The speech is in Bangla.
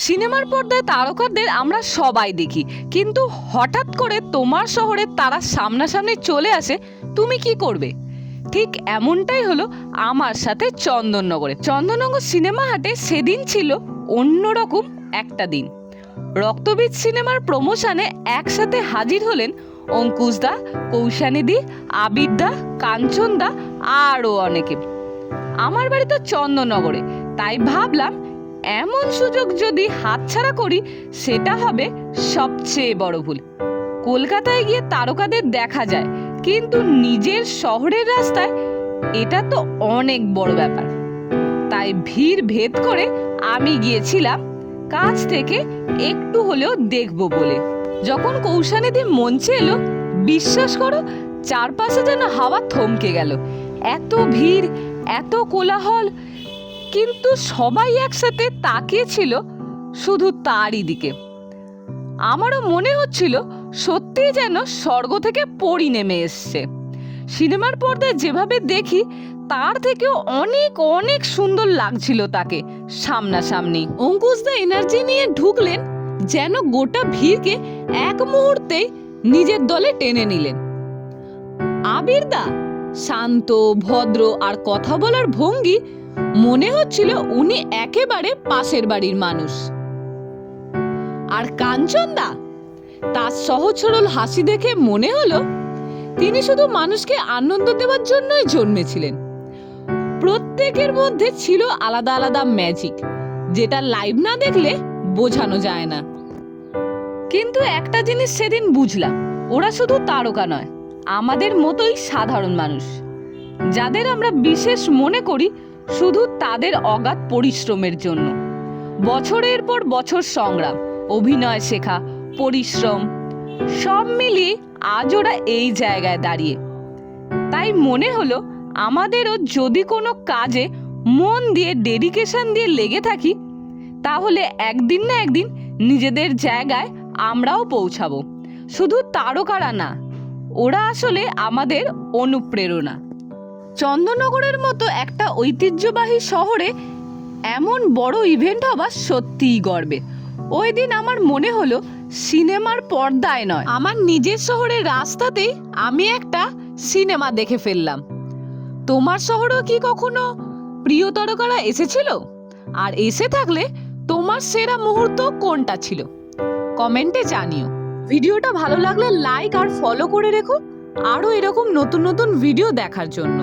সিনেমার পর্দায় তারকাদের আমরা সবাই দেখি, কিন্তু হঠাৎ করে তোমার শহরে তারা সামনাসামনি চলে আসে, তুমি কি করবে? ঠিক এমনটাই হলো আমার সাথে চন্দননগরে। চন্দননগর সিনেমা হাটে সেদিন ছিল অন্যরকম একটা দিন। রক্তবীজ সিনেমার প্রমোশনে একসাথে হাজির হলেন অঙ্কুশদা, কৌশানীদি, আবিরদা, কাঞ্চনদা, আরও অনেকে। আমার বাড়ি তো চন্দননগরে, তাই ভাবলাম এমন সুযোগ যদি হাতছাড়া করি সেটা হবে সবচেয়ে বড় ভুল। কলকাতায় গিয়ে তারকাদের দেখা যায়, কিন্তু নিজের শহরের রাস্তায় এটা তো অনেক বড় ব্যাপার। তাই ভিড় ভেদ করে আমি গিয়েছিলাম কাছ থেকে একটু হলেও দেখবো বলে। যখন কৌশানীদি মঞ্চে এলো, বিশ্বাস করো চারপাশে যেন হাওয়া থমকে গেল। এত ভিড়, এত কোলাহল, কিন্তু সবাই একসাথে তাকিয়েছিল শুধু তারই দিকে। আমারও মনে হচ্ছিল সত্যিই যেন স্বর্গ থেকে পরী নেমে এসছে। সিনেমার পর্দায় যেভাবে দেখি তার থেকেও অনেক অনেক সুন্দর লাগছিল তাকে সামনাসামনি। অঙ্কুশদা এনার্জি নিয়ে ঢুকলেন, যেন গোটা ভিড়কে এক মুহূর্তেই নিজের দলে টেনে নিলেন। আবিরদা শান্ত, ভদ্র আর কথা বলার ভঙ্গি, মনে হচ্ছিল উনি একেবারে পাশের বাড়ির মানুষ। আর কাঞ্চনদা, তার সহজ সরল হাসি দেখে মনে হলো তিনি শুধু মানুষকে আনন্দ দেওয়ার জন্যই জন্মেছিলেন। প্রত্যেকের মধ্যে ছিল আলাদা আলাদা ম্যাজিক, যেটা লাইভ না দেখলে বোঝানো যায় না। কিন্তু একটা জিনিস সেদিন বুঝলাম, ওরা শুধু তারকা নয়, আমাদের মতোই সাধারণ মানুষ, যাদের আমরা বিশেষ মনে করি শুধু তাদের অগাধ পরিশ্রমের জন্য। বছরের পর বছর সংগ্রাম, অভিনয় শেখা, পরিশ্রম, সব মিলিয়ে আজ ওরা এই জায়গায় দাঁড়িয়ে। তাই মনে হলো আমাদেরও যদি কোনো কাজে মন দিয়ে, ডেডিকেশন দিয়ে লেগে থাকি, তাহলে একদিন না একদিন নিজেদের জায়গায় আমরাও পৌঁছাবো। শুধু তারকারা না, ওরা আসলে আমাদের অনুপ্রেরণা। চন্দননগরের মতো একটা ঐতিহ্যবাহী শহরে এমন বড় ইভেন্ট হওয়া সত্যিই গর্বের। ওই দিন আমার মনে হলো সিনেমার পর্দায় নয়, আমার নিজের শহরের রাস্তাতেই আমি একটা সিনেমা দেখে ফেললাম। তোমার শহরেও কি কখনো প্রিয় তারকারা এসেছিল? আর এসে থাকলে তোমার সেরা মুহূর্ত কোনটা ছিল? কমেন্টে জানিও। ভিডিওটা ভালো লাগলে লাইক আর ফলো করে রেখো আরও এরকম নতুন নতুন ভিডিও দেখার জন্য।